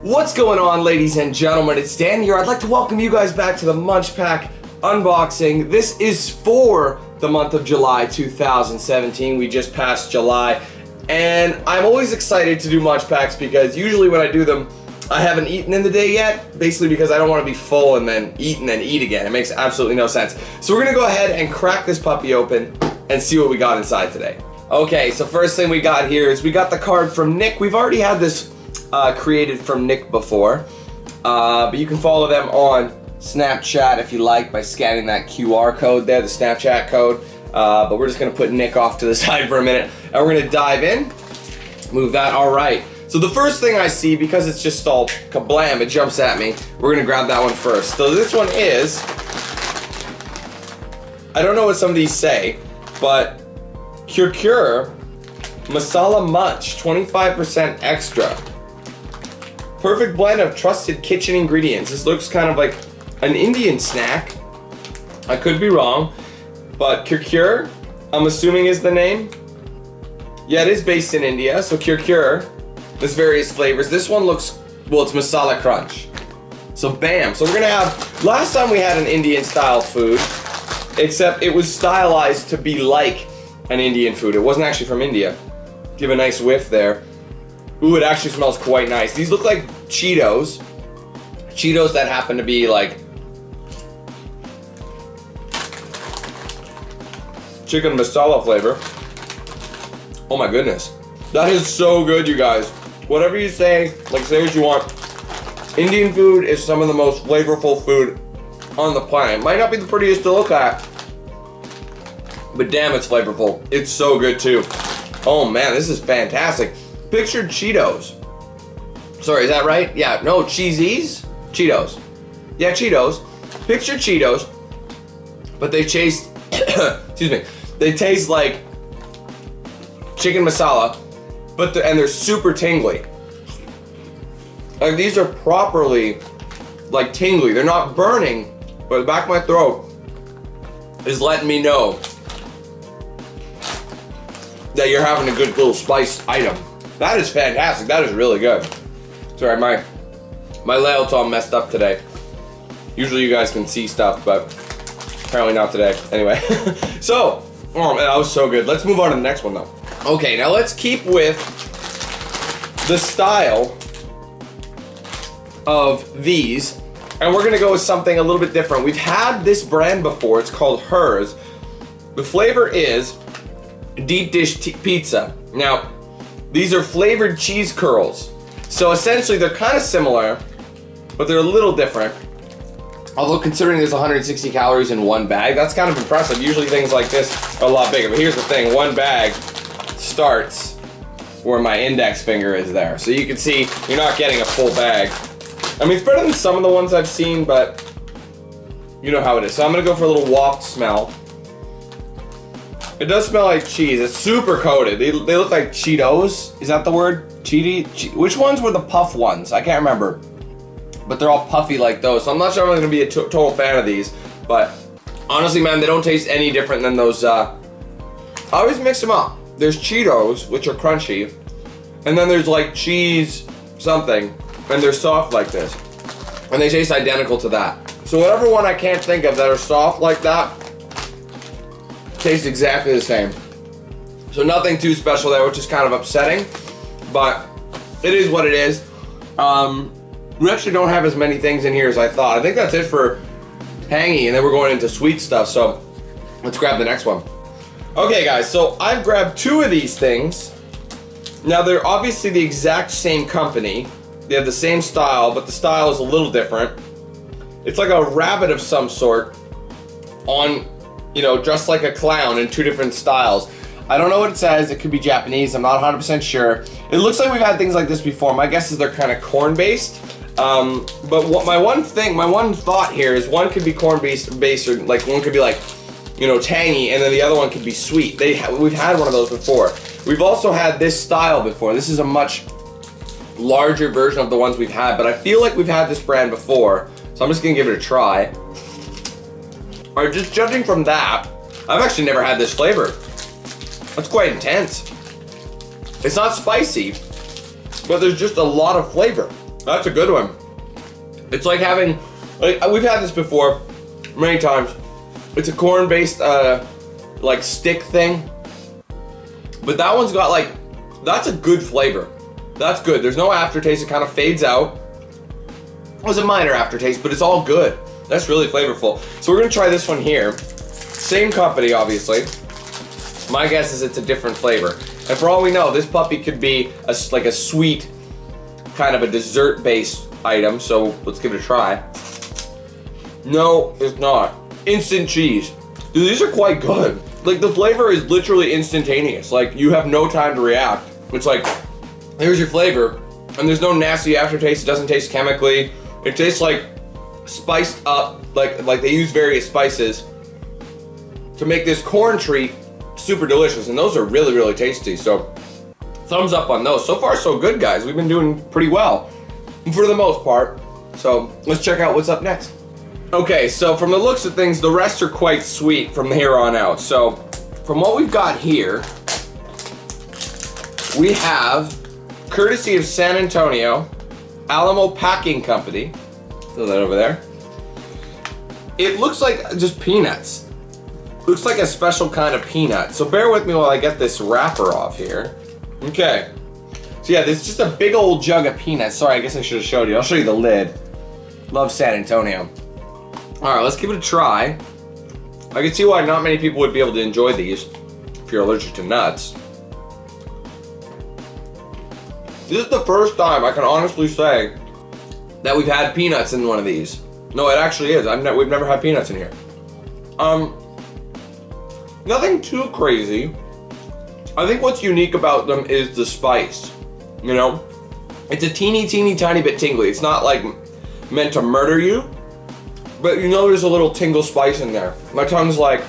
What's going on, ladies and gentlemen? It's Dan here. I'd like to welcome you guys back to the MunchPak unboxing. This is for the month of July 2017. We just passed July, and I'm always excited to do MunchPaks because usually when I do them, I haven't eaten in the day yet, basically because I don't want to be full and then eat again. It makes absolutely no sense. So we're gonna go ahead and crack this puppy open and see what we got inside today. Okay, so first thing we got here is we got the card from Nick. We've already had this created from Nick before, but you can follow them on Snapchat if you like by scanning that QR code there, the Snapchat code. But we're just gonna put Nick off to the side for a minute, and we're gonna dive in. Move that. All right. So the first thing I see, because it's just all kablam, it jumps at me. We're gonna grab that one first. So this one is, I don't know what some of these say, but Masala Munch, 25% extra. Perfect blend of trusted kitchen ingredients. This looks kind of like an Indian snack. I could be wrong, but Kurkur, I'm assuming is the name. Yeah, it is based in India, so Kurkur. There's various flavors. This one looks, well, it's masala crunch. So bam. So we're gonna have, last time we had an Indian style food, except it was stylized to be like an Indian food. It wasn't actually from India. Give a nice whiff there. Ooh, it actually smells quite nice. These look like Cheetos. Cheetos that happen to be like chicken masala flavor. Oh my goodness. That is so good, you guys. Whatever you say, like say what you want. Indian food is some of the most flavorful food on the planet. Might not be the prettiest to look at, but damn, it's flavorful. It's so good too. Oh man, this is fantastic. Picture Cheetos. Sorry, is that right? Yeah, no, Cheesies? Cheetos. Yeah, Cheetos. Picture Cheetos, but they taste, excuse me, they taste like chicken masala, but and they're super tingly. Like these are properly like tingly. They're not burning, but the back of my throat is letting me know that you're having a good little spice item. That is fantastic. That is really good. Sorry, my layout's all messed up today. Usually you guys can see stuff, but apparently not today. Anyway, so, oh man, that was so good. Let's move on to the next one though. Okay, now let's keep with the style of these, and we're gonna go with something a little bit different. We've had this brand before. It's called Hers. The flavor is deep dish pizza. Now, these are flavored cheese curls. So essentially they're kind of similar, but they're a little different. Although considering there's 160 calories in one bag, that's kind of impressive. Usually things like this are a lot bigger, but here's the thing, one bag starts where my index finger is there. So you can see you're not getting a full bag. I mean, it's better than some of the ones I've seen, but you know how it is. So I'm gonna go for a little waft smell. It does smell like cheese. It's super coated. They look like Cheetos. Is that the word? Which ones were the puff ones? I can't remember. But they're all puffy like those. So I'm not sure I'm going to be a total fan of these. But honestly, man, they don't taste any different than those. I always mix them up. There's Cheetos, which are crunchy. And then there's like cheese something. And they're soft like this. And they taste identical to that. So whatever one I can't think of that are soft like that, tastes exactly the same. So nothing too special there, which is kind of upsetting, but it is what it is. We actually don't have as many things in here as I thought. I think that's it for tangy, and then we're going into sweet stuff, so let's grab the next one. Okay guys, so I've grabbed two of these things. Now they're obviously the exact same company. They have the same style, but the style is a little different. It's like a rabbit of some sort on, you know, dressed like a clown in two different styles. I don't know what it says. It could be Japanese. I'm not 100% sure. It looks like we've had things like this before. My guess is they're kind of corn-based. But what my one thought here is one could be corn-based, or like one could be like, you know, tangy, and then the other one could be sweet. We've had one of those before. We've also had this style before. This is a much larger version of the ones we've had, but I feel like we've had this brand before, so I'm just gonna give it a try. Alright, just judging from that, I've actually never had this flavor. That's quite intense. It's not spicy, but there's just a lot of flavor. That's a good one. It's like having, like, we've had this before many times. It's a corn-based, like, stick thing. But that one's got, like, that's a good flavor. That's good. There's no aftertaste. It kind of fades out. It was a minor aftertaste, but it's all good. That's really flavorful. So we're gonna try this one here. Same company, obviously. My guess is it's a different flavor. And for all we know, this puppy could be like a sweet, kind of a dessert-based item. So let's give it a try. No, it's not. Instant cheese. Dude, these are quite good. Like, the flavor is literally instantaneous. Like, you have no time to react. It's like, here's your flavor, and there's no nasty aftertaste. It doesn't taste chemically. It tastes like spiced up, like they use various spices to make this corn treat super delicious, and those are really, really tasty. So, thumbs up on those. So far, so good, guys. We've been doing pretty well, for the most part. So, let's check out what's up next. Okay, so from the looks of things, the rest are quite sweet from here on out. So, from what we've got here, we have, courtesy of San Antonio, Alamo Packing Company. Throw that over there. It looks like just peanuts. Looks like a special kind of peanut. So bear with me while I get this wrapper off here. Okay. So yeah, this is just a big old jug of peanuts. Sorry, I guess I should have showed you. I'll show you the lid. Love San Antonio. All right, let's give it a try. I can see why not many people would be able to enjoy these if you're allergic to nuts. This is the first time I can honestly say that we've had peanuts in one of these. No, it actually is. We've never had peanuts in here. Nothing too crazy. I think what's unique about them is the spice. You know, it's a teeny tiny bit tingly. It's not like meant to murder you, but you know there's a little tingle spice in there. My tongue's like,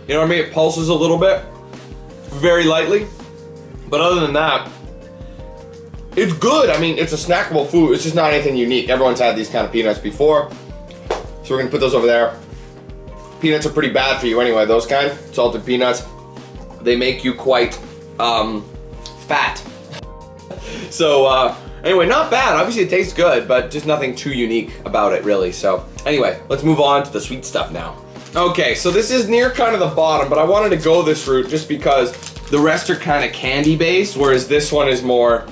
you know what I mean? It pulses a little bit, very lightly. But other than that, it's good. I mean, it's a snackable food. It's just not anything unique. Everyone's had these kind of peanuts before. So we're gonna put those over there. Peanuts are pretty bad for you anyway, those kind. Salted peanuts. They make you quite fat. So anyway, not bad. Obviously it tastes good, but just nothing too unique about it really. So anyway, let's move on to the sweet stuff now. Okay, so this is near kind of the bottom, but I wanted to go this route just because the rest are kind of candy based, whereas this one is more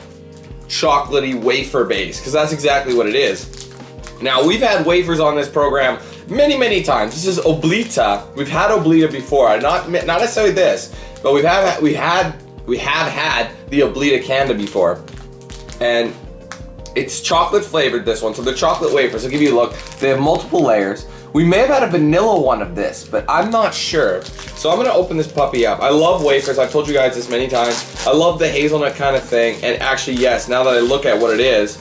chocolatey wafer based, because that's exactly what it is. Now, we've had wafers on this program many times. This is Oblita. We've had Oblita before. Not necessarily this, but we have had the Oblita Candy before. And it's chocolate flavored, this one. So the chocolate wafers, I'll give you a look. They have multiple layers. We may have had a vanilla one of this, but I'm not sure. So I'm gonna open this puppy up. I love wafers, I've told you guys this many times. I love the hazelnut kind of thing. And actually, yes, now that I look at what it is,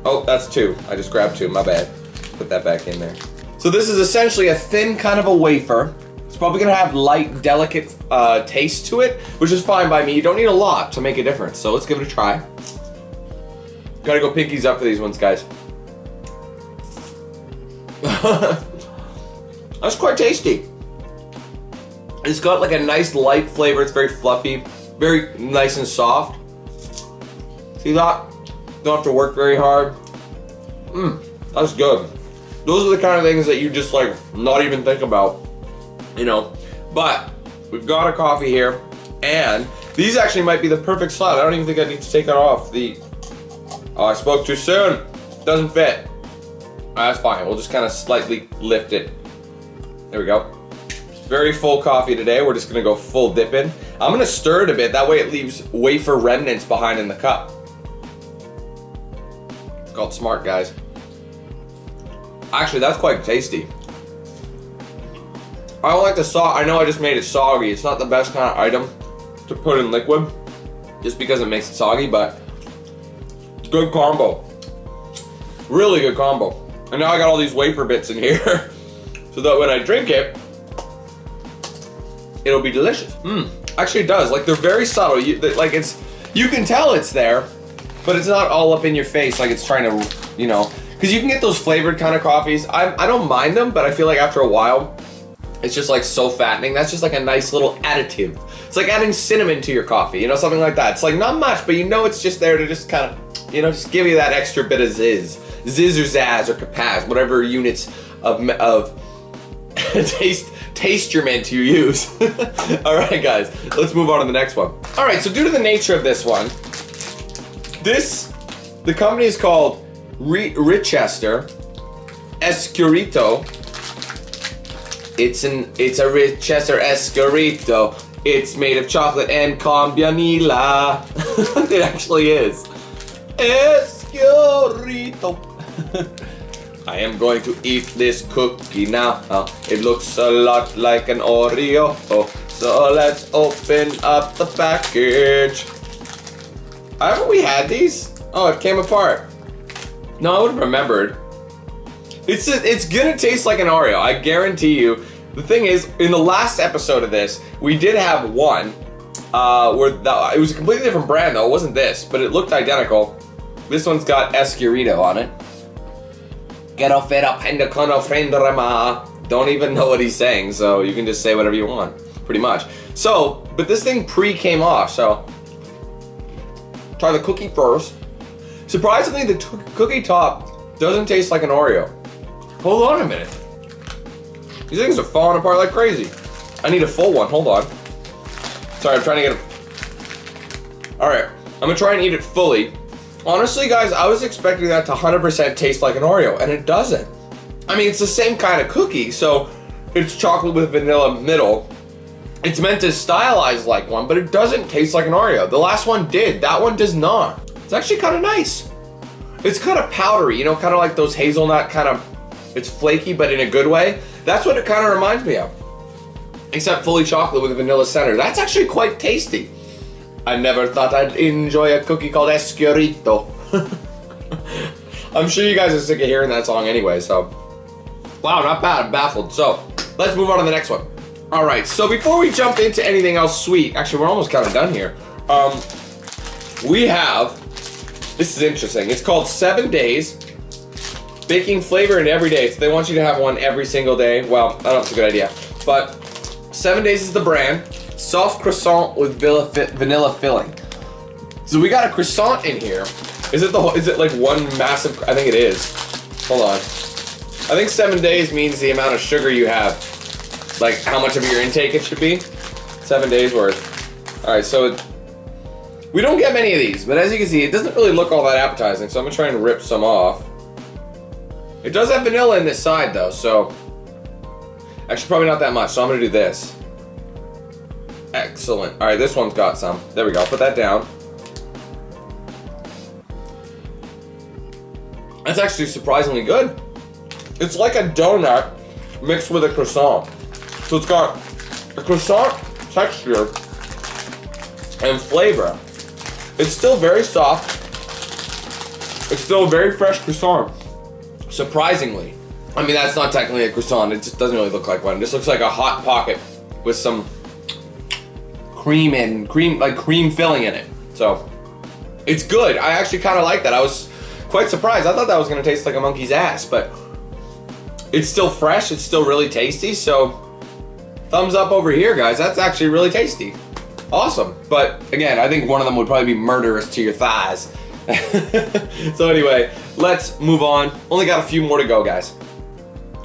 oh, that's two. I just grabbed two, my bad. Put that back in there. So this is essentially a thin kind of a wafer. It's probably gonna have light, delicate taste to it, which is fine by me. You don't need a lot to make a difference. So let's give it a try. Gotta go pinkies up for these ones, guys. That's quite tasty. It's got like a nice light flavor. It's very fluffy, very nice and soft. See that? Don't have to work very hard. That's good. Those are the kind of things that you just like not even think about, you know. But we've got a coffee here, and these actually might be the perfect slot. I don't even think I need to take that off. Oh, I spoke too soon. Doesn't fit. That's fine. We'll just kind of slightly lift it. There we go. Very full coffee today. We're just gonna go full dip in. I'm gonna stir it a bit. That way it leaves wafer remnants behind in the cup. It's called smart, guys. Actually, that's quite tasty. I don't like the I know I just made it soggy. It's not the best kind of item to put in liquid, just because it makes it soggy, but it's a good combo. Really good combo. And now I got all these wafer bits in here, so that when I drink it, it'll be delicious. Actually it does. Like, they're very subtle. You can tell it's there, but it's not all up in your face like it's trying to, you know, because you can get those flavored kind of coffees. I don't mind them, but I feel like after a while, it's just like so fattening. That's just like a nice little additive. It's like adding cinnamon to your coffee, you know, something like that. It's like not much, but you know it's just there to just kind of you know, just give you that extra bit of zizz. Zizz or zazz or capaz, whatever units of tasterment you use. Alright guys, let's move on to the next one. Alright, so due to the nature of this one, the company is called Richester Escurito. It's a Richester Escurito. It's made of chocolate and campanilla. It actually is. Escurito. I am going to eat this cookie now. It looks a lot like an Oreo. So let's open up the package. Haven't we had these? Oh, it came apart. No, I would have remembered. It's gonna taste like an Oreo, I guarantee you. The thing is, in the last episode of this, we did have one it was a completely different brand though. It wasn't this, but it looked identical. This one's got Escurito on it. Don't even know what he's saying, so you can just say whatever you want, pretty much. So, but this thing came off, so try the cookie first. Surprisingly, the cookie top doesn't taste like an Oreo. Hold on a minute. These things are falling apart like crazy. I need a full one, hold on. Sorry, I'm trying to get it. Alright, I'm gonna try and eat it fully. Honestly, guys, I was expecting that to 100% taste like an Oreo, and it doesn't. I mean, it's the same kind of cookie, so it's chocolate with vanilla middle. It's meant to stylize like one, but it doesn't taste like an Oreo. The last one did, that one does not. It's actually kind of nice. It's kind of powdery, you know, kind of like those hazelnut kind of, it's flaky, but in a good way. That's what it kind of reminds me of. Except fully chocolate with a vanilla center. That's actually quite tasty. I never thought I'd enjoy a cookie called Escurito. I'm sure you guys are sick of hearing that song anyway, so. Wow, not bad, I'm baffled. So, let's move on to the next one. All right, so before we jump into anything else sweet, actually we're almost kind of done here. We have, this is interesting, it's called 7 Days, baking flavor in every day. So they want you to have one every single day. Well, I don't know if it's a good idea, but 7 Days is the brand. Soft croissant with vanilla filling. So we got a croissant in here. Is it like one massive, I think it is. Hold on. I think 7 days means the amount of sugar you have. Like how much of your intake it should be. 7 days worth. All right, so we don't get many of these, but as you can see, it doesn't really look all that appetizing, so I'm gonna try and rip some off. It does have vanilla in this side though, so actually probably not that much, so I'm gonna do this. Excellent. All right, this one's got some. There we go, put that down. That's actually surprisingly good. It's like a donut mixed with a croissant. So it's got a croissant texture and flavor. It's still very soft. It's still a very fresh croissant. Surprisingly. I mean, that's not technically a croissant. It just doesn't really look like one. This looks like a Hot Pocket with some cream filling in it. So it's good. I actually kind of like that. I was quite surprised. I thought that was gonna taste like a monkey's ass, but it's still fresh. It's still really tasty. So thumbs up over here, guys. That's actually really tasty. Awesome. But again, I think one of them would probably be murderous to your thighs. So anyway, let's move on. Only got a few more to go, guys.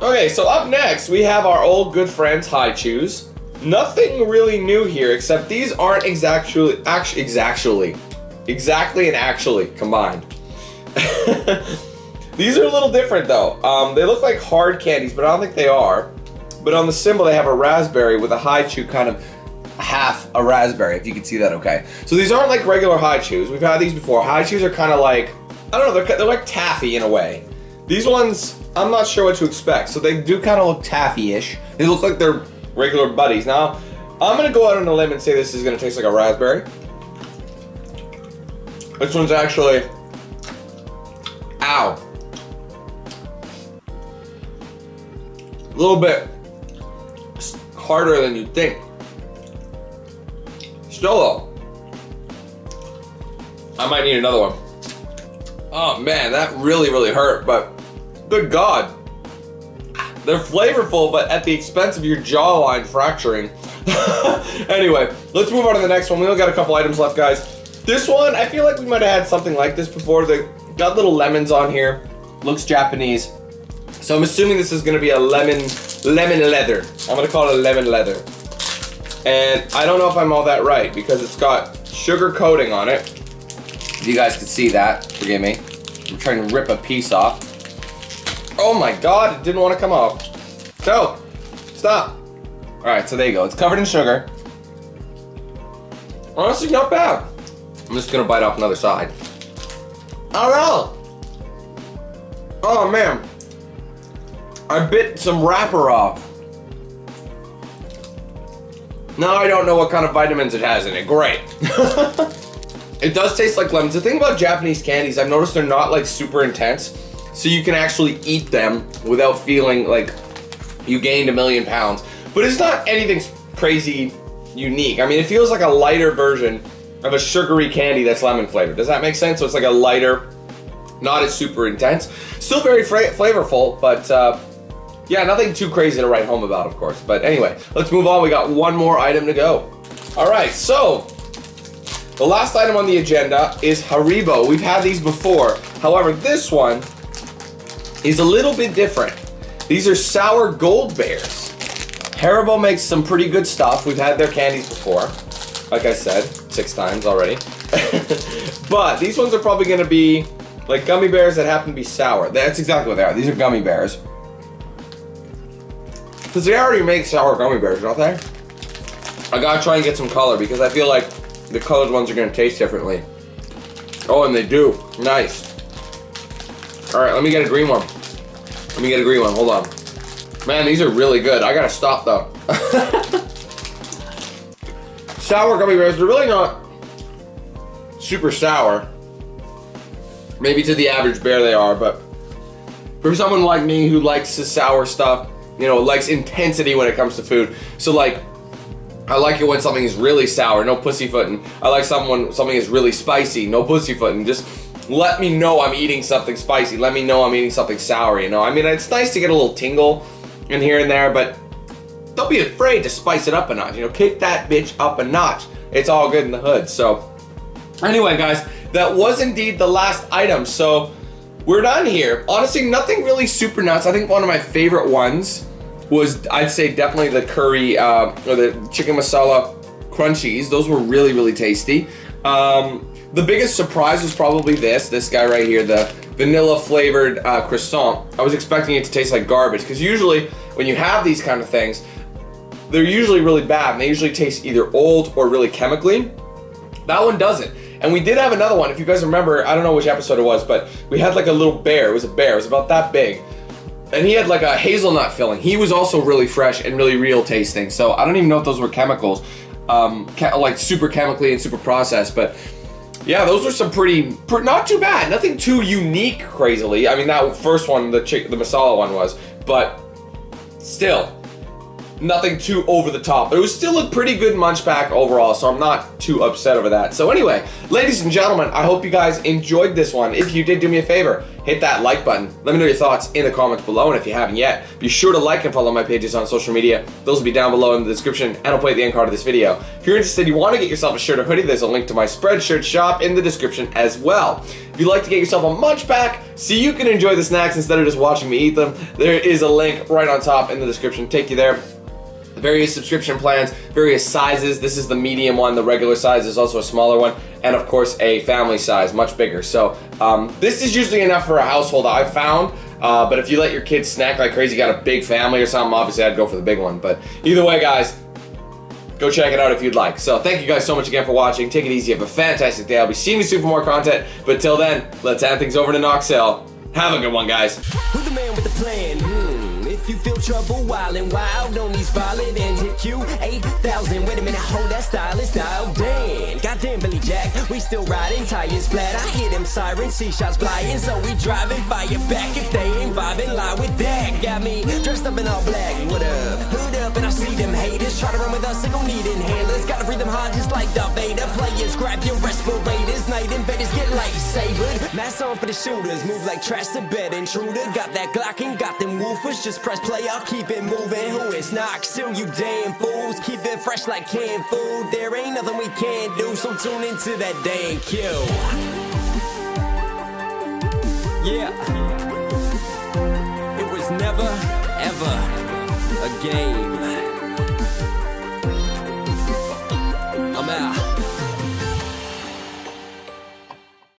Okay, so up next, we have our old good friends, High Chews. Nothing really new here, except these aren't exactly and actually combined. These are a little different though. They look like hard candies, but I don't think they are. But on the symbol, they have a raspberry with a High Chew kind of half a raspberry, if you can see that okay. So these aren't like regular High Chews. We've had these before. High Chews are kind of like, I don't know, they're like taffy in a way. These ones, I'm not sure what to expect. So they do kind of look taffy-ish. They look like they're regular buddies. Now, I'm gonna go out on a limb and say this is gonna taste like a raspberry. This one's actually, ow. A little bit harder than you'd think. Still though, I might need another one. Oh man, that really hurt, but good God. They're flavorful, but at the expense of your jawline fracturing. Anyway, let's move on to the next one. We only got a couple items left, guys. This one, I feel like we might have had something like this before. They got little lemons on here. Looks Japanese. So I'm assuming this is gonna be a lemon leather. I'm gonna call it a lemon leather. And I don't know if I'm all that right because it's got sugar coating on it. If you guys can see that, forgive me. I'm trying to rip a piece off. Oh my God, it didn't want to come off. So, stop. All right, so there you go. It's covered in sugar. Honestly, not bad. I'm just gonna bite off another side. I don't know. Oh man. I bit some wrapper off. Now I don't know what kind of vitamins it has in it. Great. It does taste like lemons. The thing about Japanese candies, I've noticed they're not like super intense. So you can actually eat them without feeling like you gained 1,000,000 pounds. But it's not anything crazy unique. I mean, it feels like a lighter version of a sugary candy that's lemon flavored. Does that make sense? So it's like a lighter, not as super intense. Still very flavorful, but yeah, nothing too crazy to write home about, of course. But anyway, let's move on. We got one more item to go. All right, so the last item on the agenda is Haribo. We've had these before. However, this one is a little bit different. These are sour gold bears. Haribo makes some pretty good stuff. We've had their candies before. Like I said, 6 times already. But these ones are probably gonna be like gummy bears that happen to be sour. That's exactly what they are. These are gummy bears. Because they already make sour gummy bears, don't they? I gotta try and get some color because I feel like the colored ones are gonna taste differently. Oh, and they do. Nice. All right, let me get a green one. Let me get a green one, hold on. Man, these are really good. I gotta stop though. Sour gummy bears, they're really not super sour. Maybe to the average bear they are, but for someone like me who likes the sour stuff, you know, likes intensity when it comes to food. So like, I like it when something is really sour, no pussyfooting. I like something is really spicy, no pussyfooting. Just let me know I'm eating something spicy. Let me know I'm eating something sour, you know? I mean, it's nice to get a little tingle in here and there, but don't be afraid to spice it up a notch. You know, kick that bitch up a notch. It's all good in the hood. So anyway, guys, that was indeed the last item. So we're done here. Honestly, nothing really super nuts. I think one of my favorite ones was, I'd say, definitely the curry, or the chicken masala crunchies. Those were really, really tasty. The biggest surprise was probably this guy right here, the vanilla flavored croissant. I was expecting it to taste like garbage because usually when you have these kind of things, they're usually really bad and they usually taste either old or really chemically. That one doesn't. And we did have another one, if you guys remember, I don't know which episode it was, but we had like a little bear. It was a bear, it was about that big. And he had like a hazelnut filling. He was also really fresh and really real tasting. So I don't even know if those were chemicals, like super chemically and super processed, but yeah, those were some pretty not too bad. Nothing too unique crazily. I mean, that first one, the masala one was, but still, nothing too over the top. It was still a pretty good MunchPak overall, so I'm not too upset over that. So anyway, ladies and gentlemen, I hope you guys enjoyed this one. If you did, do me a favor, hit that like button. Let me know your thoughts in the comments below, and if you haven't yet, be sure to like and follow my pages on social media. Those will be down below in the description, and I'll play at the end card of this video. If you're interested, you want to get yourself a shirt or hoodie, there's a link to my Spreadshirt shop in the description as well. If you'd like to get yourself a MunchPak so you can enjoy the snacks instead of just watching me eat them, there is a link right on top in the description. Take you there. Various subscription plans, various sizes. This is the medium one, the regular size. There's also a smaller one, and of course a family size, much bigger. So this is usually enough for a household, I've found. But if you let your kids snack like crazy, you got a big family or something, obviously I'd go for the big one. But either way, guys, go check it out if you'd like. So thank you guys so much again for watching. Take it easy, have a fantastic day. I'll be seeing you soon for more content. But till then, let's hand things over to Noxel. Have a good one, guys. Who's the man with the plan? If you feel trouble, wild and wild on these violent and DanQ8000. Wait a minute, hold that style is dialed in. Goddamn Billy Jack, we still riding tires flat. I hear them sirens, see shots flying, so we driving fire back. If they ain't vibing, lie with that. Got me dressed up in all black. What up? Hood up, and I see them haters try to run with us. They gon' need inhalers. Gotta breathe them hard just like Darth Vader. Players, grab your respirators. Night invaders get lightsabered. Mass on on for the shooters. Move like trash to bed intruder. Got that Glock and got them woofers. Just press play, I'll keep it moving. Who is not still you damn fools? Keep it fresh like canned food. There ain't nothing we can't do, so tune into that DanQ. Yeah. It was never, ever a game.